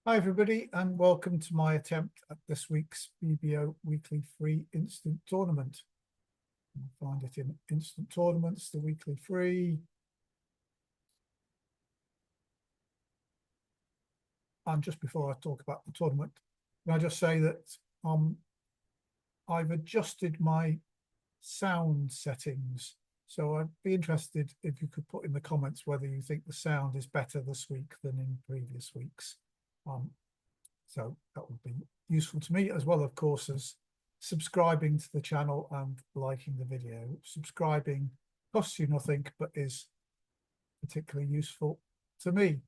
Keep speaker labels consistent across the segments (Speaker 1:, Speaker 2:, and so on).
Speaker 1: Hi, everybody, and welcome to my attempt at this week's BBO weekly free instant tournament. You'll find it in instant tournaments, the weekly free. And just before I talk about the tournament, can I just say that I've adjusted my sound settings. So I'd be interested if you could put in the comments whether you think the sound is better this week than in previous weeks. So that would be useful to me, as well, of course, as subscribing to the channel and liking the video. Subscribing costs you nothing, but is particularly useful to me.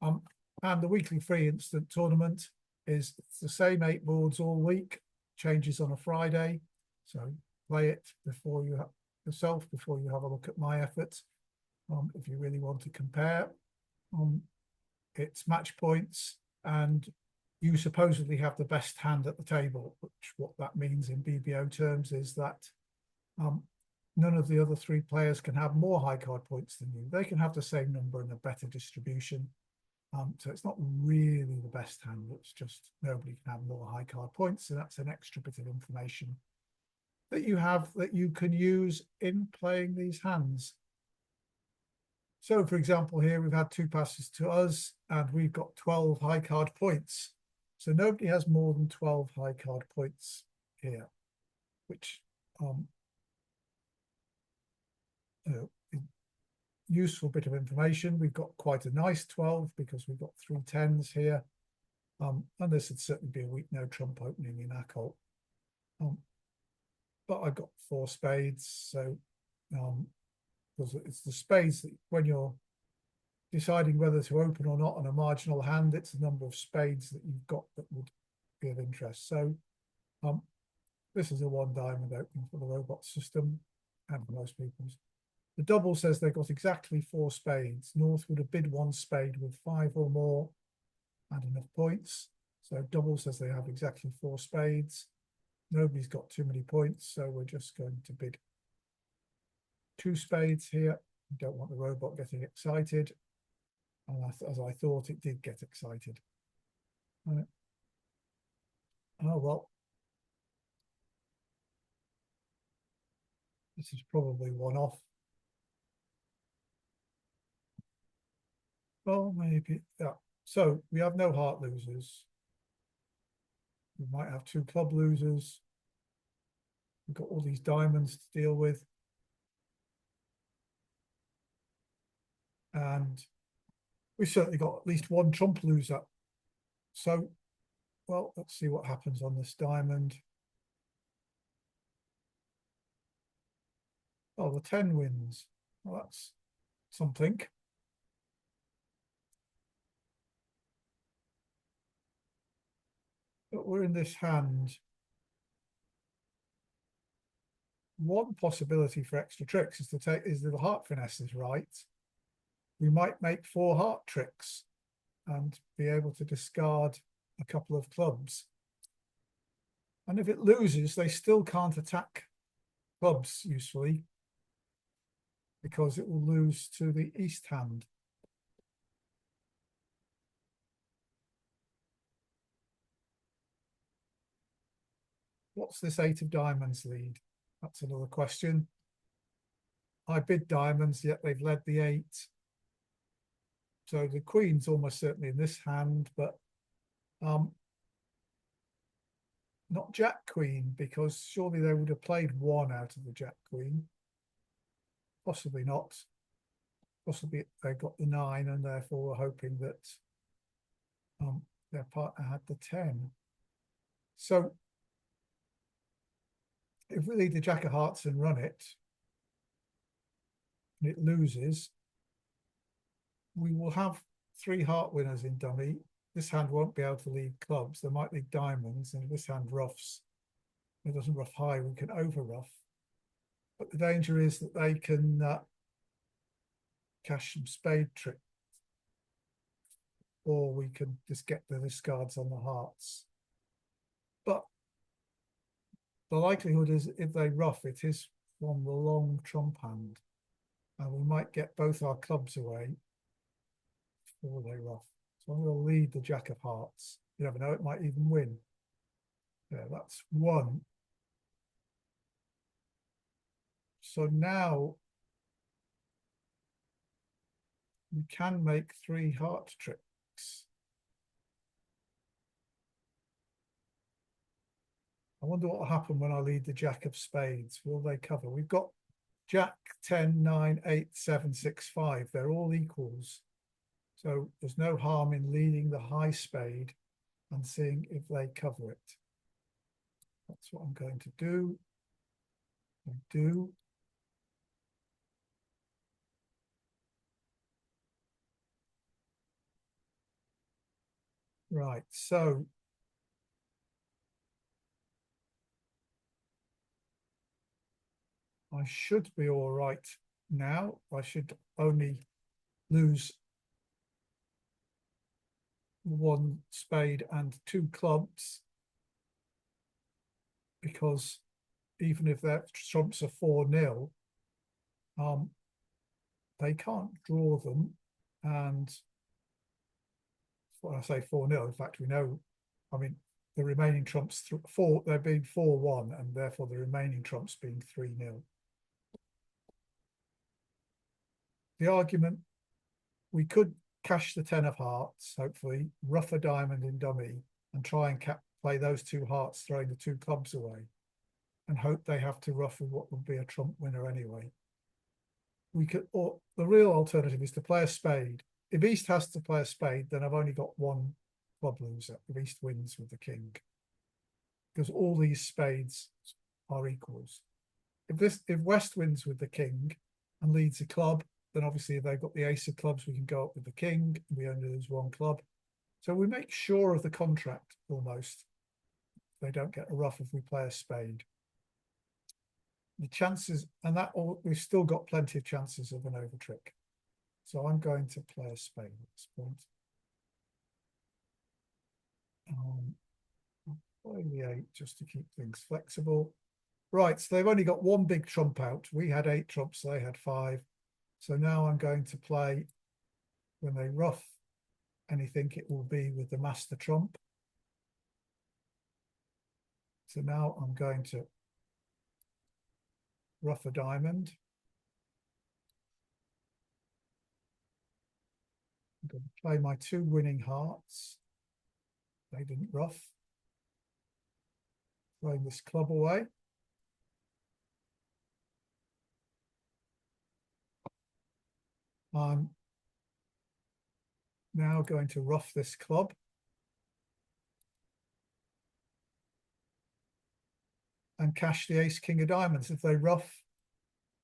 Speaker 1: And the weekly free instant tournament is the same 8 boards all week, changes on a Friday. So play it before you yourself, before you have a look at my efforts. If you really want to compare, it's match points, and you supposedly have the best hand at the table, which what that means in BBO terms is that none of the other 3 players can have more high card points than you. They can have the same number and a better distribution. So it's not really the best hand. It's just nobody can have more high card points. So that's an extra bit of information that you have that you can use in playing these hands. So, for example, here we've had 2 passes to us and we've got 12 high card points. So nobody has more than 12 high card points here, which useful bit of information. We've got quite a nice 12 because we've got 3 10s here. And this would certainly be a weak no trump opening in Acol. But I've got 4 spades. So because it's the spades that when you're deciding whether to open or not on a marginal hand, it's the number of spades that you've got that would be of interest. So this is a 1 diamond opening for the robot system and for most people's. The double says they've got exactly 4 spades. North would have bid 1 spade with 5 or more and enough points. So double says they have exactly 4 spades. Nobody's got too many points, so we're just going to bid 2 spades here. We don't want the robot getting excited. And as I thought, it did get excited. Oh, well. This is probably one off. Oh, maybe. Yeah. So we have no heart losers. We might have 2 club losers. We've got all these diamonds to deal with. And we've certainly got at least 1 trump loser. So, well, let's see what happens on this diamond. Oh, the 10 wins. Well, that's something. But we're in this hand. One possibility for extra tricks is to take is that the heart finesse is right. We might make 4 heart tricks and be able to discard a couple of clubs. And if it loses, they still can't attack clubs usefully because it will lose to the east hand. What's this 8 of diamonds lead? That's another question. I bid diamonds, yet they've led the 8. So the queen's almost certainly in this hand, but not jack queen, because surely they would have played 1 out of the jack queen. Possibly not. Possibly they got the 9 and therefore were hoping that their partner had the 10. So if we lead the jack of hearts and run it, and it loses, we will have 3 heart winners in dummy. This hand won't be able to lead clubs. They might lead diamonds, and if this hand roughs, it doesn't rough high, we can over rough. But the danger is that they can cash some spade trick, or we can just get the discards on the hearts. But the likelihood is if they rough, it is from the long trump hand, and we might get both our clubs away before they rough. So I'm going to lead the Jack of Hearts. You never know, it might even win. Yeah, that's one. So now we can make 3 heart tricks. I wonder what will happen when I lead the Jack of Spades. Will they cover? We've got Jack, 10, 9, 8, 7, 6, 5. They're all equals. So there's no harm in leading the high spade and seeing if they cover it. That's what I'm going to do. I do. Right, so I should be all right now. I should only lose 1 spade and 2 clubs, because even if their trumps are 4-0, they can't draw them. And when I say 4-0, in fact, we know, I mean, the remaining trumps, they're being 4-1, and therefore the remaining trumps being 3-0. The argument, we could cash the 10 of hearts, hopefully, ruff a diamond in dummy, and try and play those 2 hearts, throwing the 2 clubs away, and hope they have to ruff with what would be a trump winner anyway. We could, or the real alternative is to play a spade. If East has to play a spade, then I've only got 1 club loser if East wins with the king, because all these spades are equals. If West wins with the king and leads a club, then obviously if they've got the ace of clubs, we can go up with the king, and we only lose 1 club. So we make sure of the contract almost. They don't get a ruff if we play a spade. The chances, and that we've still got plenty of chances of an over trick. So I'm going to play a spade at this point. Play the 8 just to keep things flexible. Right, so they've only got 1 big trump out. We had 8 trumps, they had 5. So now I'm going to play, when they ruff anything, it will be with the master trump. So now I'm going to ruff a diamond. I'm going to play my 2 winning hearts. They didn't ruff. Throwing this club away. I'm now going to ruff this club. And cash the ace king of diamonds. If they ruff,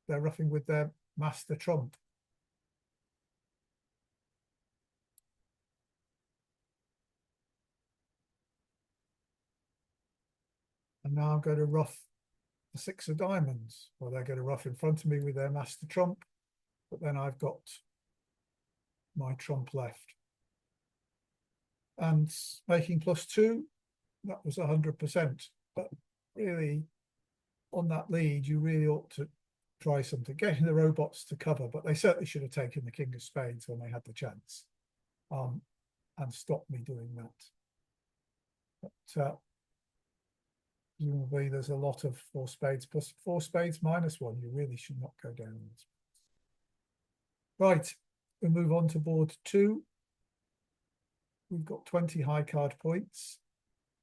Speaker 1: they're ruffing with their master trump. And now I'm going to ruff the 6 of diamonds. Well, they're going to ruff in front of me with their master trump, but then I've got my trump left. And making +2, that was 100%. But really, on that lead, you really ought to try something, getting the robots to cover, but they certainly should have taken the king of spades when they had the chance, and stopped me doing that. But presumably there's a lot of 4 spades plus 4 spades -1. You really should not go down. Right, we move on to board 2. We've got 20 high card points,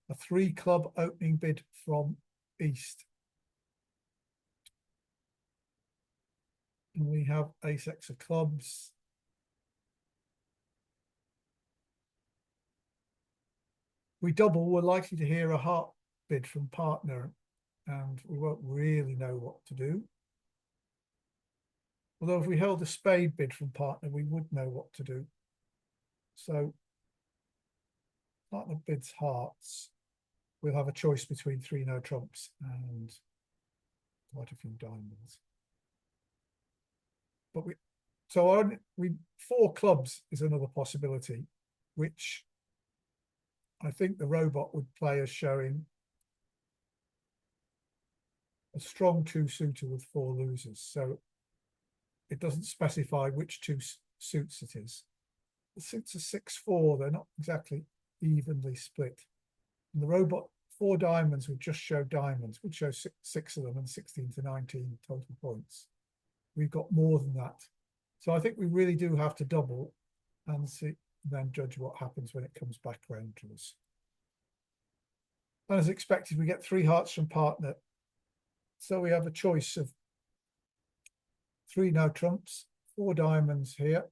Speaker 1: a 3 club opening bid from East. And we have ace-x of clubs. We double, we're likely to hear a heart bid from partner, and we won't really know what to do. Although if we held a spade bid from partner, we would know what to do. So partner bids hearts. We'll have a choice between 3 no trumps and quite a few diamonds. But so 4 clubs is another possibility, which I think the robot would play as showing a strong 2-suiter with 4 losers. So it doesn't specify which 2 suits it is. Since a 6-4, they're not exactly evenly split. And the robot, 4 diamonds would just show diamonds, would show six of them and 16 to 19 total points. We've got more than that. So I think we really do have to double and see, then judge what happens when it comes back around to us. And as expected, we get 3 hearts from partner. So we have a choice of 3 no trumps, 4 diamonds here.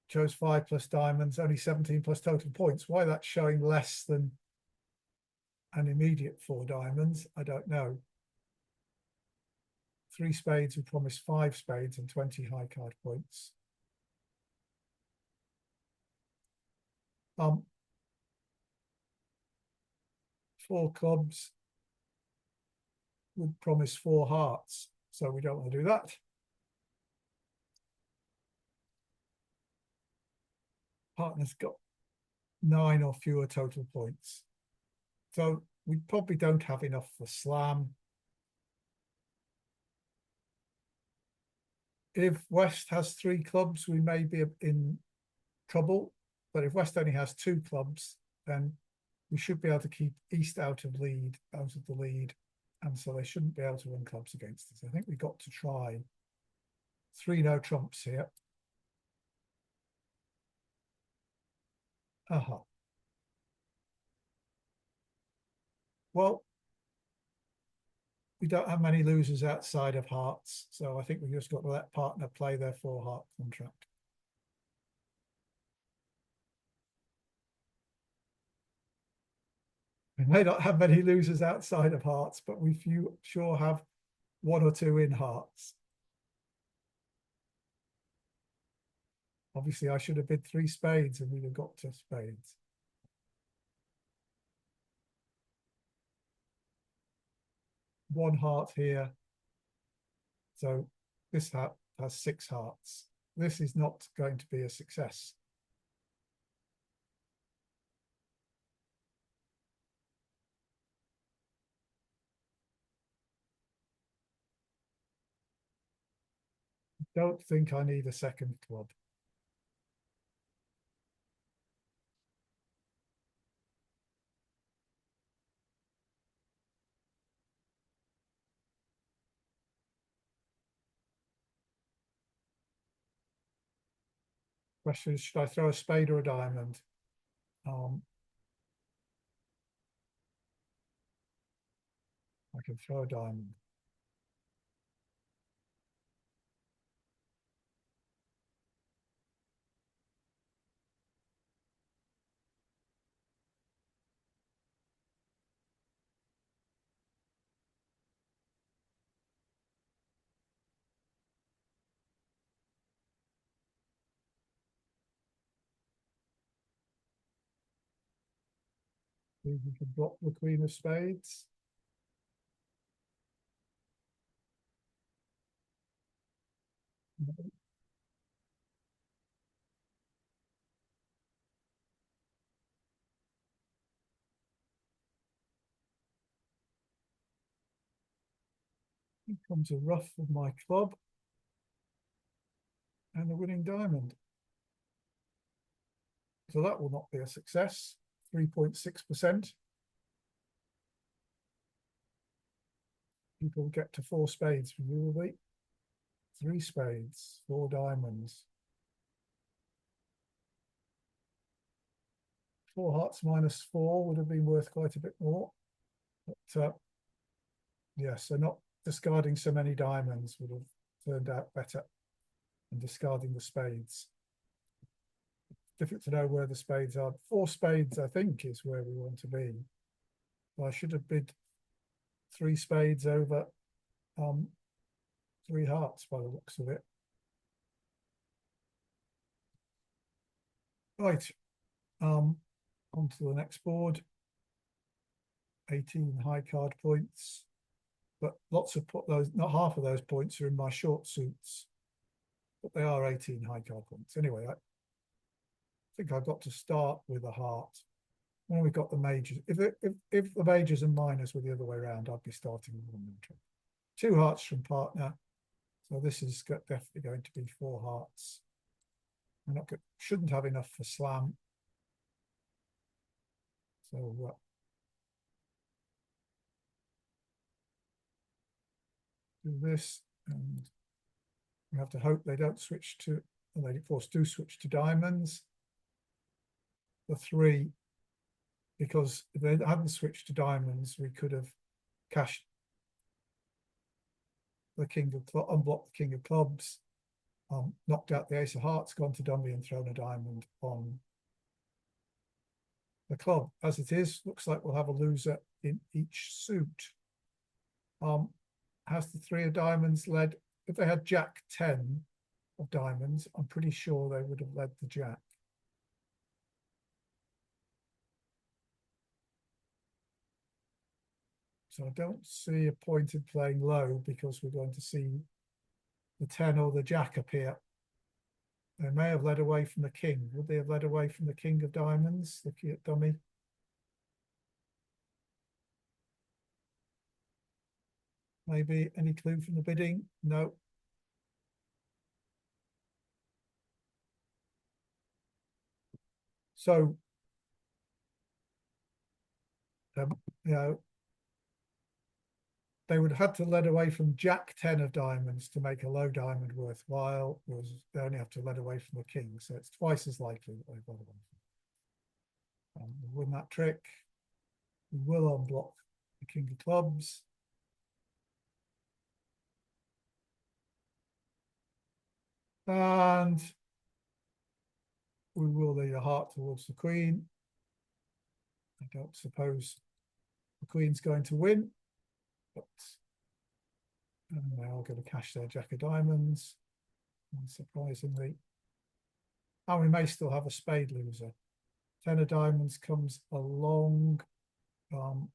Speaker 1: Chose 5 plus diamonds, only 17 plus total points. Why that's showing less than an immediate 4 diamonds, I don't know. 3 spades would promise 5 spades and 20 high card points. 4 clubs would promise 4 hearts, so we don't want to do that. Partner's got 9 or fewer total points, so we probably don't have enough for slam. If West has 3 clubs, we may be in trouble, but if West only has 2 clubs, then we should be able to keep East out of the lead, and so they shouldn't be able to run clubs against us. I think we've got to try 3 no trumps here. Well, we don't have many losers outside of hearts, so I think we've just got to let partner play their 4 heart contract. We may not have many losers outside of hearts, but we sure have 1 or 2 in hearts. Obviously, I should have bid 3 spades and we'd have got to spades. One heart here. So this hat has 6 hearts. This is not going to be a success. Don't think I need a second club. Question is, should I throw a spade or a diamond? I can throw a diamond. We can drop the queen of spades. Here comes a ruff of my club and the winning diamond. So that will not be a success. 3.6%. People get to 4 spades, presumably. 3 spades, 4 diamonds. 4 hearts minus 4 would have been worth quite a bit more. But yes, so not discarding so many diamonds would have turned out better than discarding the spades. Difficult to know where the spades are. 4 spades, I think, is where we want to be. I should have bid 3 spades over 3 hearts by the looks of it. Right, on to the next board. 18 high card points, but lots of those, not half of those points are in my short suits, but they are 18 high card points. Anyway, I think I've got to start with a heart. When we got the majors, if the majors and minors were the other way around, I'd be starting with 1 neutral. 2 hearts from partner. So this is definitely going to be 4 hearts. We're not good, shouldn't have enough for slam. So do this, and we have to hope they don't switch to, and they of course do switch to diamonds. The 3, because if they hadn't switched to diamonds, we could have cashed the king of clubs, unblocked the king of clubs, knocked out the ace of hearts, gone to dummy, and thrown a diamond on the club. As it is, looks like we'll have a loser in each suit. Has the 3 of diamonds led? If they had Jack 10 of diamonds, I'm pretty sure they would have led the Jack. So I don't see a point in playing low because we're going to see the 10 or the Jack appear. They may have led away from the king. Would they have led away from the king of diamonds, the dummy? Maybe any clue from the bidding? No. So, you know, they would have had to lead away from Jack 10 of diamonds to make a low diamond worthwhile, whereas they only have to lead away from the king. So it's twice as likely that they've got away from. We'll win that trick. We will unblock the king of clubs. And we will lead a heart towards the queen. I don't suppose the queen's going to win, but they are going to cash their Jack of diamonds, unsurprisingly. And we may still have a spade loser. 10 of diamonds comes along. Can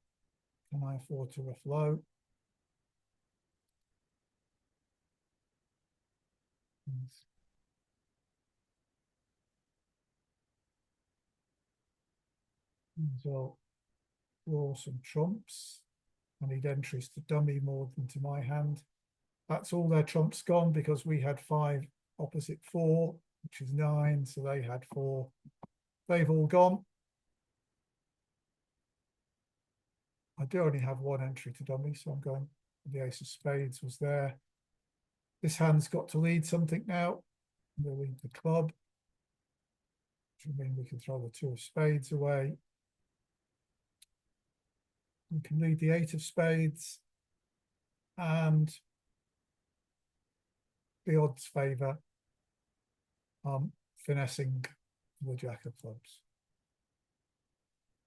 Speaker 1: I afford to reflow? So draw some trumps. I need entries to dummy more than to my hand. That's all their trumps gone because we had 5 opposite 4, which is 9. So they had 4. They've all gone. I do only have 1 entry to dummy, so I'm going. The ace of spades was there. This hand's got to lead something now. We'll lead the club, which will mean we can throw the 2 of spades away. We can lead the 8 of spades, and the odds favour finessing the Jack of clubs.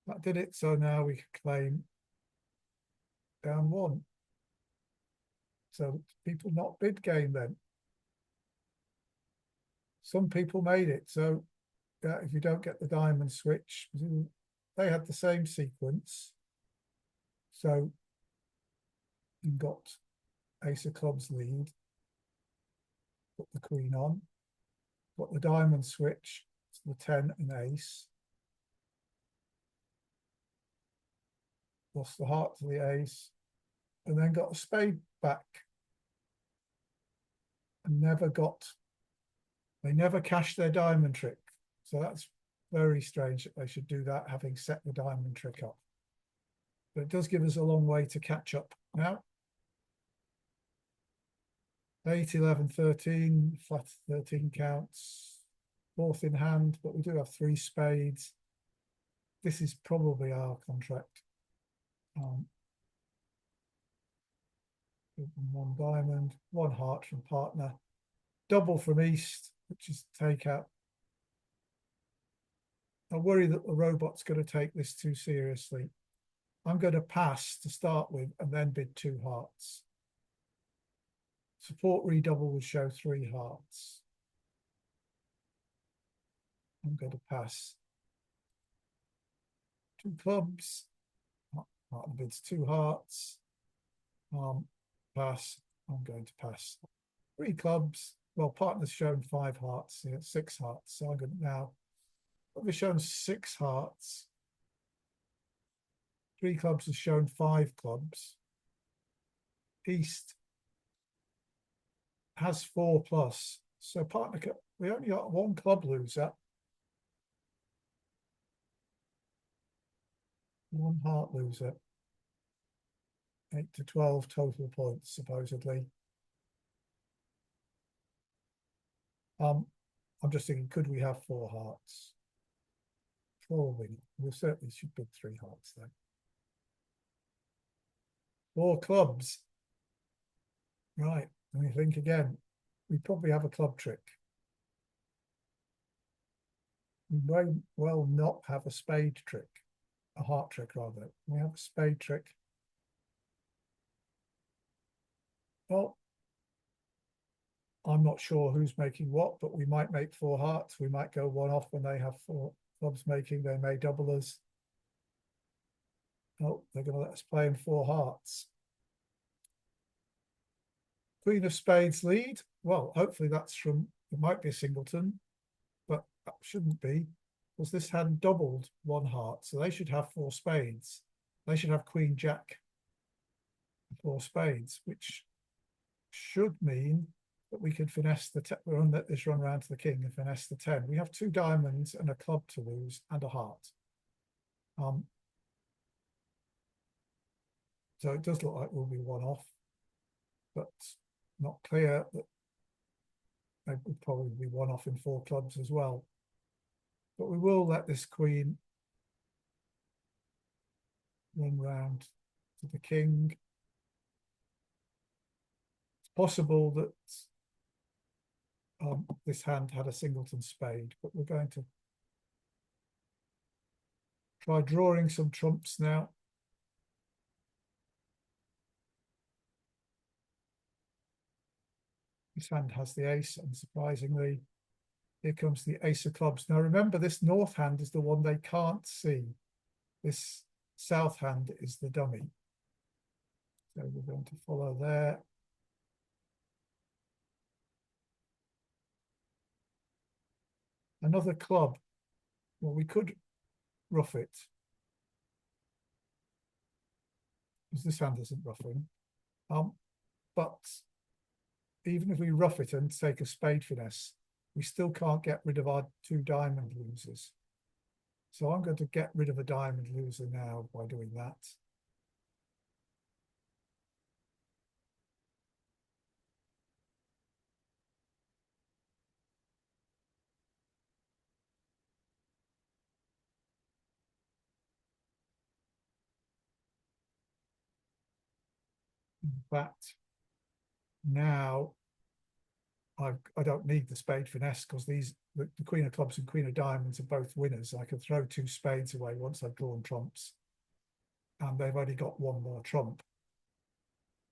Speaker 1: That did it. So now we can claim down 1. So people not bid game then. Some people made it. So if you don't get the diamond switch, they had the same sequence. So you've got ace of clubs lead, put the queen on, got the diamond switch to the 10 and ace, lost the heart to the ace, and then got a spade back. And they never cashed their diamond trick. So that's very strange that they should do that, having set the diamond trick up. But it does give us a long way to catch up now. 8, 11, 13, flat 13 counts, 4th in hand, but we do have 3 spades. This is probably our contract. 1 diamond, 1 heart from partner, double from east, which is take out. I worry that the robot's going to take this too seriously. I'm going to pass to start with and then bid 2 hearts. Support redouble would show 3 hearts. I'm going to pass. 2 clubs. Partner bids 2 hearts. Pass. I'm going to pass. 3 clubs. Well, partner's shown 5 hearts, 6 hearts. So I'm going to now. We've shown 6 hearts. 3 clubs has shown 5 clubs. East has 4 plus. So partner we only got one club loser. One heart loser. 8 to 12 total points, supposedly. I'm just thinking, could we have 4 hearts? Probably. We certainly should bid 3 hearts then. 4 clubs. Right. Let me think again. We probably have a club trick. We may well not have a spade trick. A heart trick, rather. We have a spade trick. Well, I'm not sure who's making what, but we might make 4 hearts. We might go one off when they have 4 clubs making. They may double us. Oh, they're going to let us play in 4 hearts. Queen of spades lead. Well, hopefully that's from, it might be a singleton, but that shouldn't be, because this hand doubled 1 heart. So they should have 4 spades. They should have queen jack, 4 spades, which should mean that we could finesse the, we'll let this run around to the king and finesse the 10. We have 2 diamonds and a club to lose and a heart. So it does look like we'll be one off, but not clear that they would probably be one off in 4 clubs as well. But we will let this queen run round to the king. It's possible that this hand had a singleton spade, but we're going to try drawing some trumps now. This hand has the ace, unsurprisingly. Here comes the ace of clubs. Now remember, this north hand is the one they can't see. This south hand is the dummy. So we're going to follow there. Another club. Well, we could rough it, because this hand isn't roughing. But even if we rough it and take a spade finesse, we still can't get rid of our 2 diamond losers. So I'm going to get rid of a diamond loser now by doing that. In fact, now I don't need the spade finesse, because these the queen of clubs and queen of diamonds are both winners. I can throw 2 spades away once I've drawn trumps, and they've only got 1 more trump.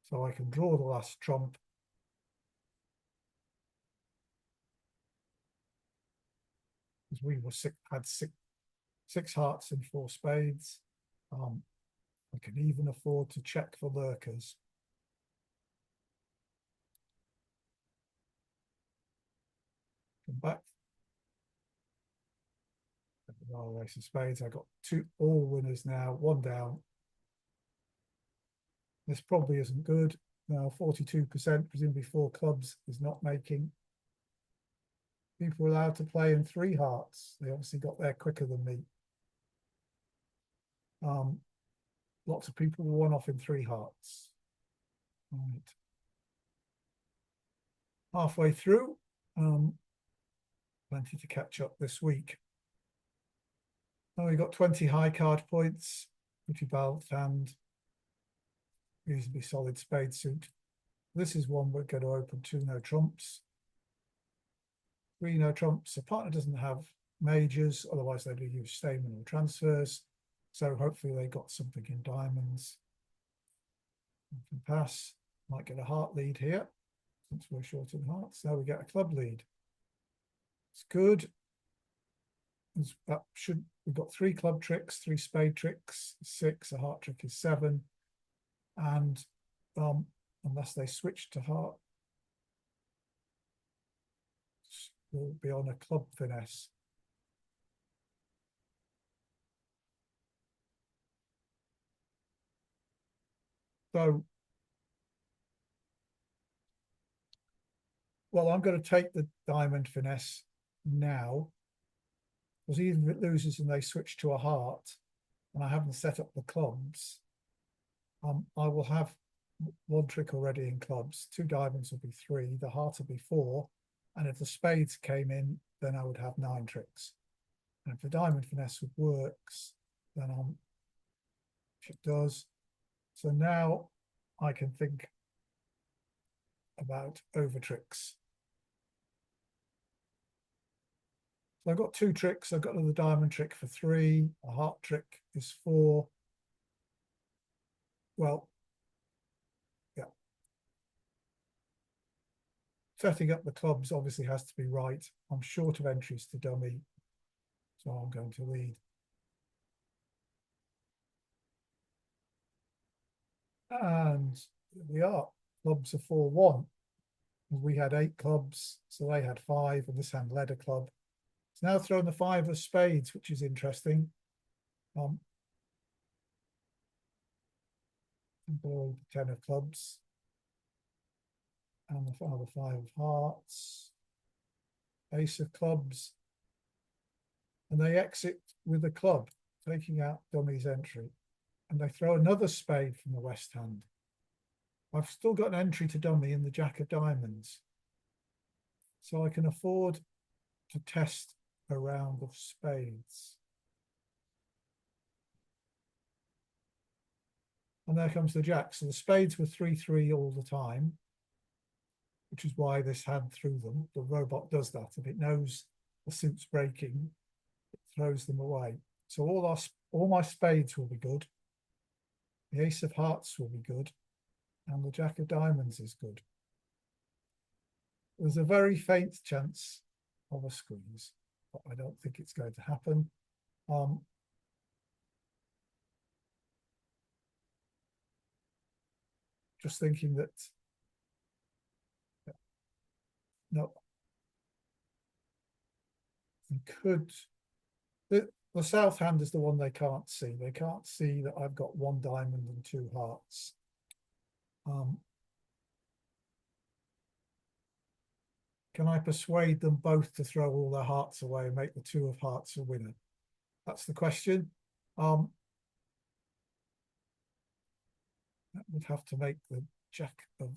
Speaker 1: So I can draw the last trump. Because we were had six hearts and 4 spades. I can even afford to check for lurkers. Come back. Race of spades. I got 2 all winners now, 1 down. This probably isn't good. Now 42%, presumably 4 clubs, is not making. People are allowed to play in 3 hearts. They obviously got there quicker than me. Lots of people were one off in 3 hearts. Right. Halfway through, plenty to catch up this week. Oh, we got 20 high card points, pretty balanced hand, reasonably solid spade suit. This is one we're going to open 2 no trumps. 3 no trumps. The partner doesn't have majors, otherwise they'd use stamen or transfers. So hopefully they got something in diamonds. We can pass. Might get a heart lead here, since we're short in hearts. Now we get a club lead. It's good. That should, we've got 3 club tricks, 3 spade tricks, 6, a heart trick is 7. And unless they switch to heart, we'll be on a club finesse. So, well, I'm going to take the diamond finesse now, because even if it loses and they switch to a heart, and I haven't set up the clubs, I will have one trick already in clubs. Two diamonds will be three, the heart will be four, and if the spades came in, then I would have nine tricks. And if the diamond finesse works, then if it does. So now I can think about over tricks. So I've got two tricks. I've got another diamond trick for three. A heart trick is four. Well, yeah. Setting up the clubs obviously has to be right. I'm short of entries to dummy, so I'm going to lead. And here we are. Clubs are 4-1. We had 8 clubs, so they had 5, and this hand led a club. It's now thrown the 5 of spades, which is interesting. Below the 10 of clubs. And the other 5 of hearts. Ace of clubs. And they exit with a club, taking out dummy's entry. And they throw another spade from the west hand. I've still got an entry to dummy in the jack of diamonds. So I can afford to test a round of spades. And there comes the jack. So the spades were 3-3 all the time, which is why this hand threw them. The robot does that. If it knows the suit's breaking, it throws them away. So all my spades will be good. The ace of hearts will be good. And the jack of diamonds is good. There's a very faint chance of a squeeze, but I don't think it's going to happen. Just thinking that, no, you could, the south hand is the one they can't see. They can't see that I've got 1 diamond and 2 hearts. Can I persuade them both to throw all their hearts away and make the 2 of hearts a winner? That's the question. That would have to make the jack of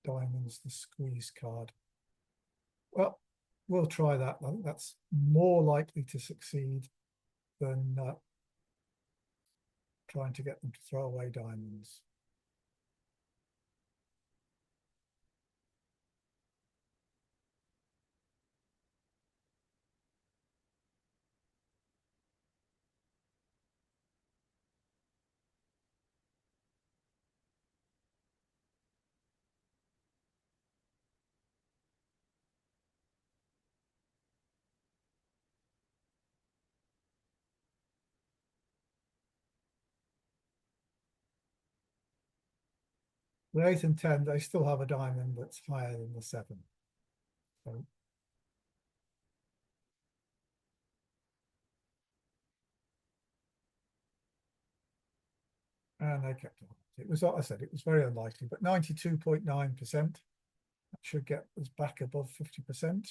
Speaker 1: diamonds the squeeze card. Well, we'll try that. I think that's more likely to succeed than trying to get them to throw away diamonds. The 8 and 10, they still have a diamond that's higher than the 7. So, and they kept on. It was, like I said, it was very unlikely, but 92.9%. That should get us back above 50%.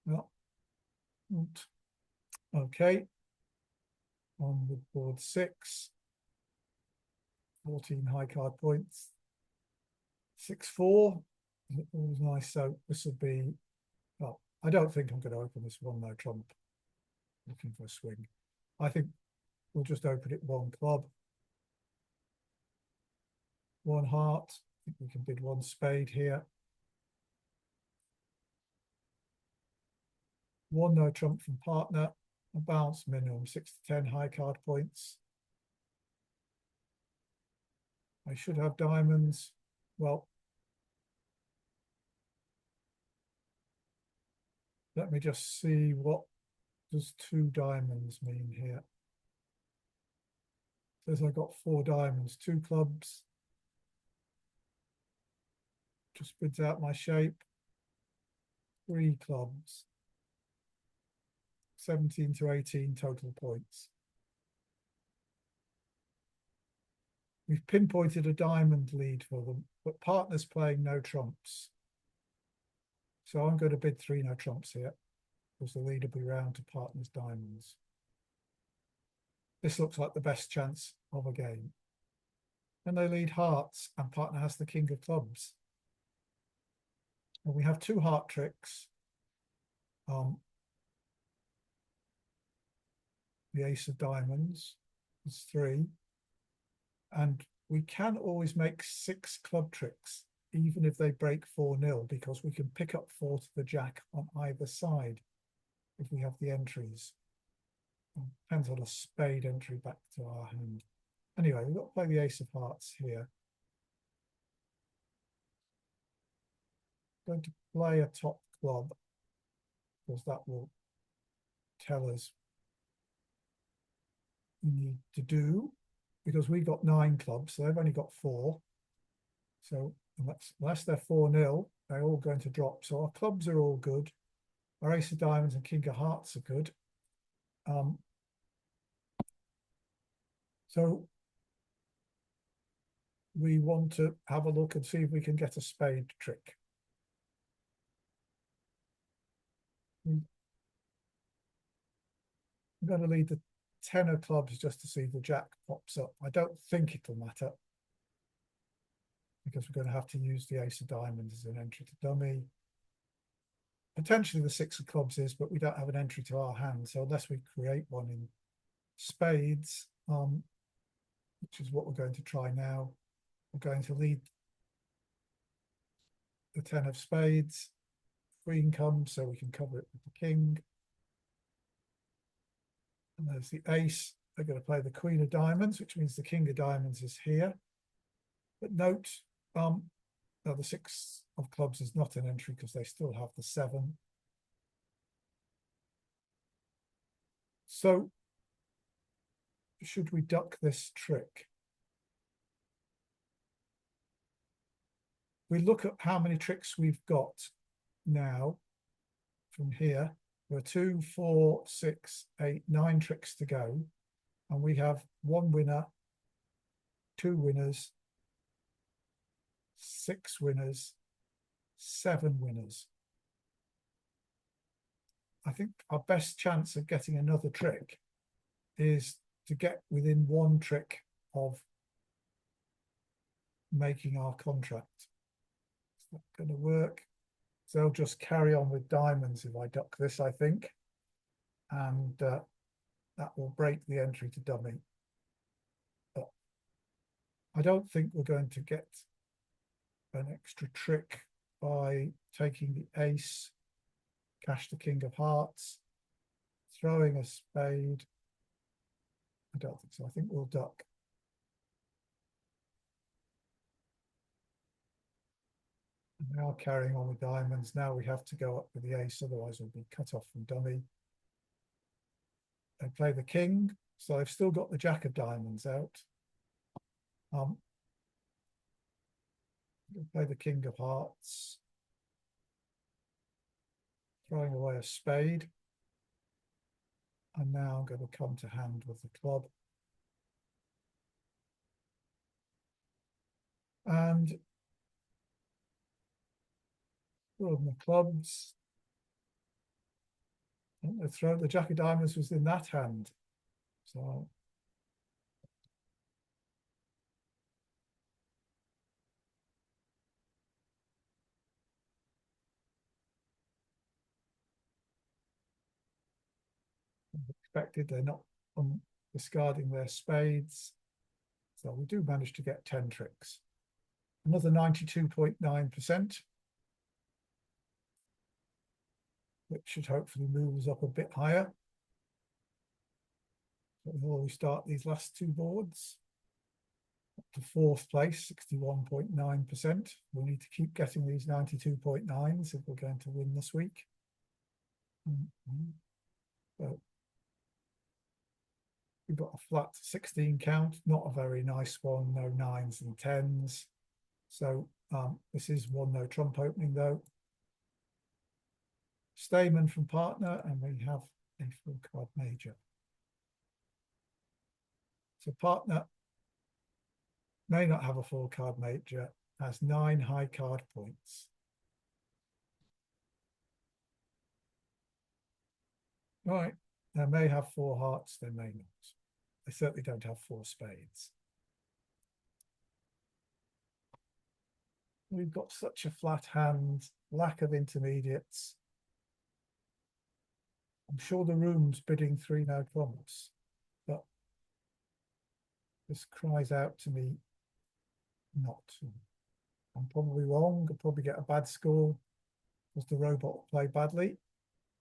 Speaker 1: Well, okay. On the board 6, 14 high card points. 6-4. It was nice. So this would be, well, I don't think I'm going to open this one, no trump. Looking for a swing. I think we'll just open it 1 club. 1 heart. I think we can bid 1 spade here. 1 no trump from partner. A bounce minimum 6 to 10 high card points. I should have diamonds. Well, let me just see, what does 2 diamonds mean here? Says I got 4 diamonds, 2 clubs. Just bids out my shape. 3 clubs. 17 to 18 total points. We've pinpointed a diamond lead for them, but partner's playing no trumps. So I'm going to bid 3 no trumps here, because the lead will be round to partner's diamonds. This looks like the best chance of a game. And they lead hearts, and partner has the king of clubs. And we have 2 heart tricks. The ace of diamonds is 3. And we can always make 6 club tricks, even if they break 4-0, because we can pick up 4 to the jack on either side if we have the entries. Depends on a spade entry back to our hand. Anyway, we've got to play the ace of hearts here. Going to play a top club, because that will tell us we need to do, because we've got 9 clubs, so they've only got 4. So unless they're 4-0, they're all going to drop. So our clubs are all good. Our ace of diamonds and king of hearts are good. So we want to have a look and see if we can get a spade trick. I'm going to lead the 10 of clubs just to see the jack pops up. I don't think it'll matter, because we're going to have to use the ace of diamonds as an entry to dummy. Potentially the 6 of clubs is, but we don't have an entry to our hand. So unless we create one in spades, which is what we're going to try now, we're going to lead the 10 of spades. Queen comes, so we can cover it with the king. And there's the ace. They're going to play the queen of diamonds, which means the king of diamonds is here. But note, no, the 6 of clubs is not an entry because they still have the 7. So should we duck this trick? We look at how many tricks we've got now from here. There are 2, 4, 6, 8, 9 tricks to go. And we have 1 winner, 2 winners, 6 winners, 7 winners. I think our best chance of getting another trick is to get within 1 trick of making our contract. It's not going to work. So they'll just carry on with diamonds if I duck this, I think. And that will break the entry to dummy. But I don't think we're going to get an extra trick by taking the ace, cash the king of hearts, throwing a spade. I don't think so. I think we'll duck. Now carrying on with diamonds. Now we have to go up with the ace, otherwise we'll be cut off from dummy. They play the king, so I've still got the jack of diamonds out. We'll play the king of hearts, throwing away a spade. And now I'm going to come to hand with the club. And throwing the clubs. And the jack of diamonds was in that hand. So expected they're not discarding their spades. So we do manage to get 10 tricks. Another 92.9%, which should hopefully move us up a bit higher. So before we start these last 2 boards, up to 4th place, 61.9%. We need to keep getting these 92.9s if we're going to win this week. So we've got a flat 16 count, not a very nice one, no 9s and 10s. So this is 1 no trump opening though. Stayman from partner, and we have a full card major. So partner may not have a full card major, has 9 high card points. Right. They may have four hearts, they may not. They certainly don't have four spades. We've got such a flat hand, lack of intermediates. I'm sure the room's bidding three no trumps, but this cries out to me not to. I'm probably wrong. I'll probably get a bad score because the robot will play badly.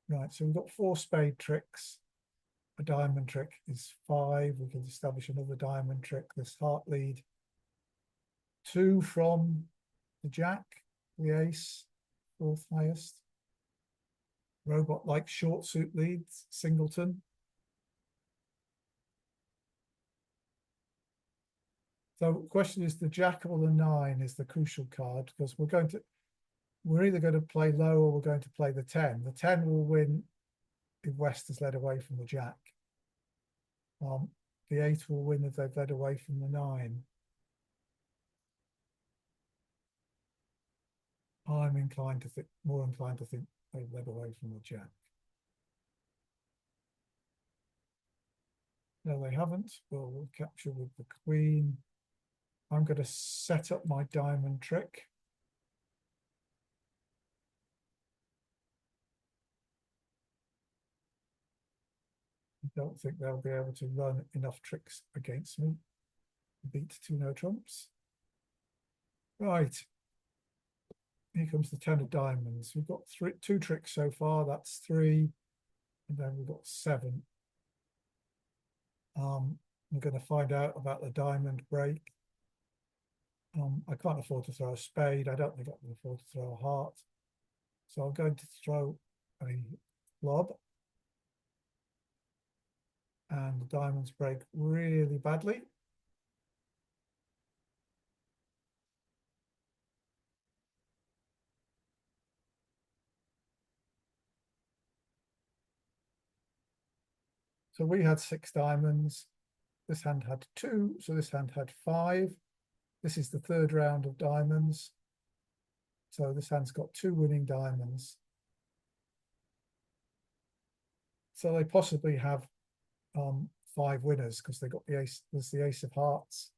Speaker 1: Right, so we've got four spade tricks. A diamond trick is five. We can establish another diamond trick. This heart lead. Two from the jack, the ace, fourth highest. Robot like short suit leads, singleton. So the question is the jack or the nine is the crucial card because we're either going to play low or we're going to play the 10. The 10 will win if West is led away from the jack. The 8 will win if they've led away from the 9. I'm inclined to think, more inclined to think they've led away from the jack. No, they haven't. Well, we'll capture with the queen. I'm going to set up my diamond trick. I don't think they'll be able to run enough tricks against me to beat two no trumps. Right. Here comes the 10 of diamonds. We've got two tricks so far. That's 3. And then we've got 7. We're going to find out about the diamond break. I can't afford to throw a spade. I don't think I can afford to throw a heart. So I'm going to throw a lob. And the diamonds break really badly. So we had 6 diamonds. This hand had 2, so this hand had 5. This is the third round of diamonds. So this hand's got 2 winning diamonds. So they possibly have 5 winners because they got the ace. There's the ace of hearts.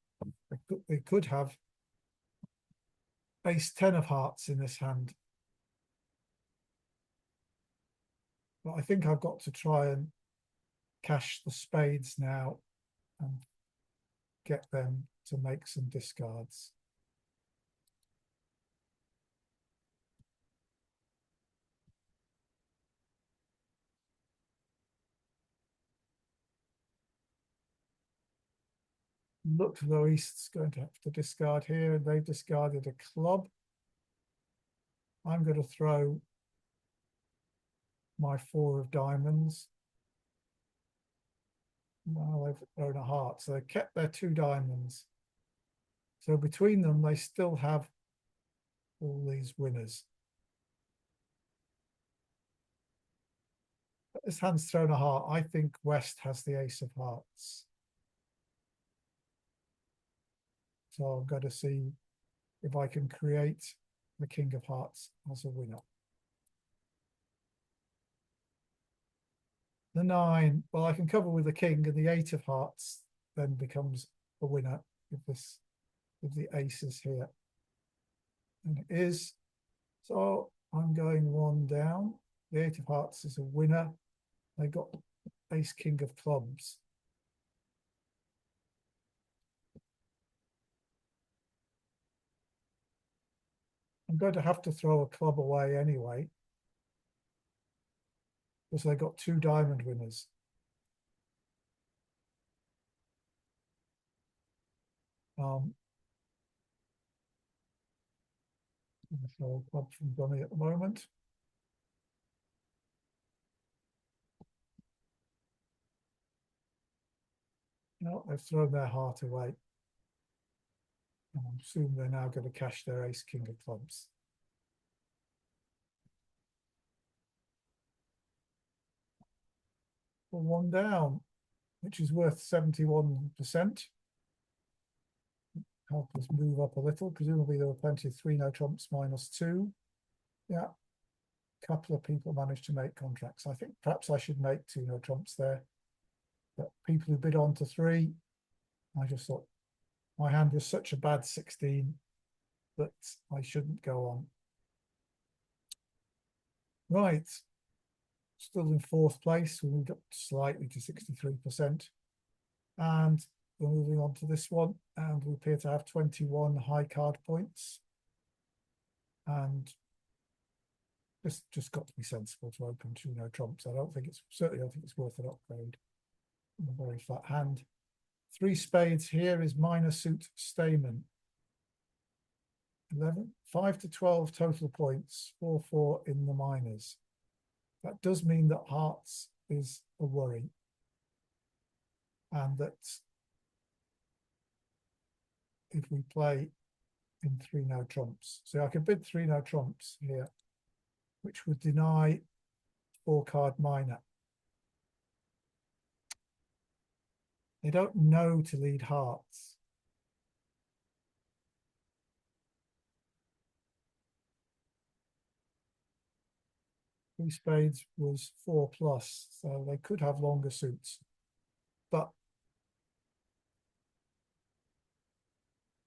Speaker 1: They could have ace 10 of hearts in this hand. But I think I've got to try and cash the spades now and get them to make some discards. Look, though, East's going to have to discard here. They've discarded a club. I'm going to throw my 4 of diamonds. Now they've thrown a heart, so they kept their 2 diamonds. So between them, they still have all these winners. But this hand's thrown a heart. I think West has the ace of hearts. So I'm going to see if I can create the king of hearts as a winner. The 9, well, I can cover with the king, and the 8 of hearts then becomes a winner if the ace is here. And it is. So I'm going 1 down. The 8 of hearts is a winner. They got ace king of clubs. I'm going to have to throw a club away anyway, because they got 2 diamond winners. I'm going to throw a club from dummy at the moment. No, they've thrown their heart away. And I assume they're now going to cash their ace king of clubs. For 1 down, which is worth 71%. Help us move up a little. Presumably there were plenty of 3 no trumps -2. Yeah. A couple of people managed to make contracts. I think perhaps I should make 2 no trumps there. But people who bid on to 3, I just thought my hand was such a bad 16 that I shouldn't go on. Right, still in 4th place. We moved up slightly to 63%. And we're moving on to this one, and we appear to have 21 high card points. And this just got to be sensible to open 2 no trumps. Certainly don't think it's worth an upgrade. A very flat hand. 3 spades here is minor suit Stayman. 11, 5 to 12 total points, 4-4 in the minors. That does mean that hearts is a worry. And that if we play in 3 no trumps, so I could bid 3 no trumps here, which would deny 4 card minor. They don't know to lead hearts. Three spades was 4+, so they could have longer suits. But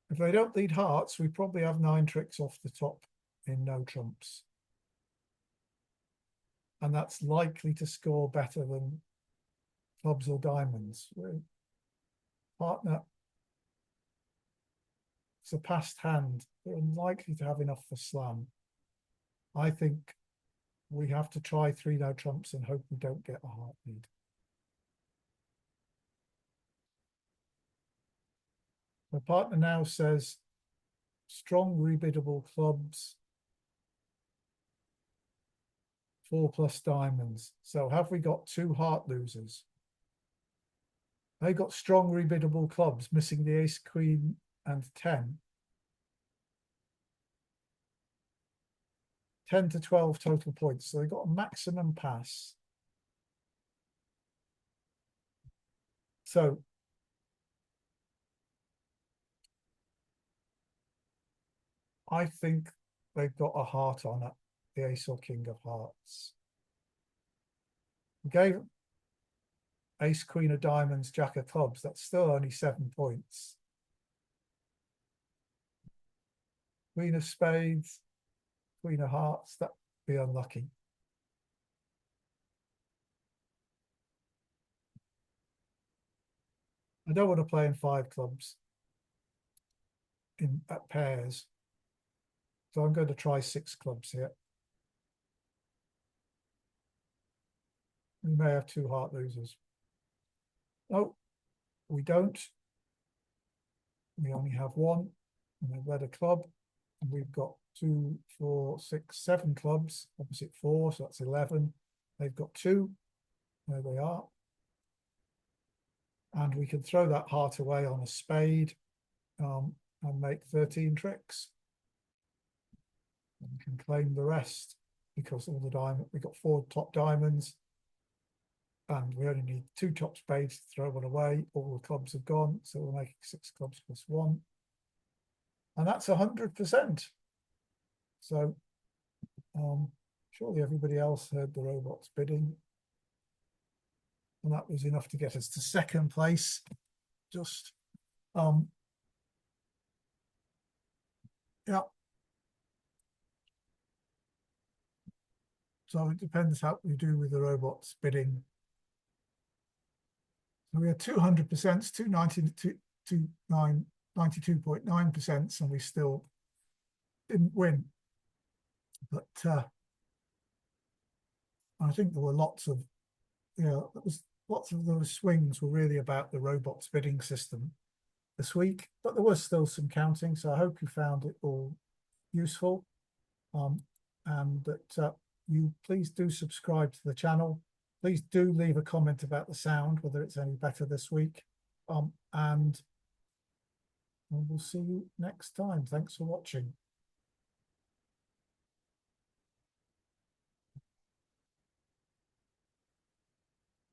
Speaker 1: if they don't lead hearts, we probably have 9 tricks off the top in no trumps. And that's likely to score better than clubs or diamonds. Partner, it's a passed hand. They're unlikely to have enough for slam. I think we have to try 3 no trumps and hope we don't get a heart lead. My partner now says strong rebiddable clubs, 4+ diamonds. So have we got 2 heart losers? They got strong rebiddable clubs, missing the ace, queen, and 10. 10 to 12 total points. So they got a maximum pass. So I think they've got a heart on it, the ace or king of hearts. We gave ace, queen of diamonds, jack of clubs. That's still only 7 points. Queen of spades, queen of hearts, that'd be unlucky. I don't want to play in 5 clubs at pairs. So I'm going to try 6 clubs here. We may have 2 heart losers. Oh, we don't. We only have 1. And they've led a club. And we've got 2, 4, 6, 7 clubs, opposite 4, so that's 11. They've got 2. There they are. And we can throw that heart away on a spade and make 13 tricks. And we can claim the rest because all the diamond, we've got 4 top diamonds. And we only need 2 top spades to throw one away. All the clubs have gone, so we're making 6 clubs plus 1. And that's 100%. So surely everybody else heard the robots bidding. And that was enough to get us to 2nd place. Just, yeah. So it depends how we do with the robots bidding. So we had 200%, 92.9%, and we still didn't win. But I think there were lots of, lots of those swings were really about the robots bidding system this week, but there was still some counting. So I hope you found it all useful, and that you please do subscribe to the channel. Please do leave a comment about the sound, whether it's any better this week. And we'll see you next time. Thanks for watching.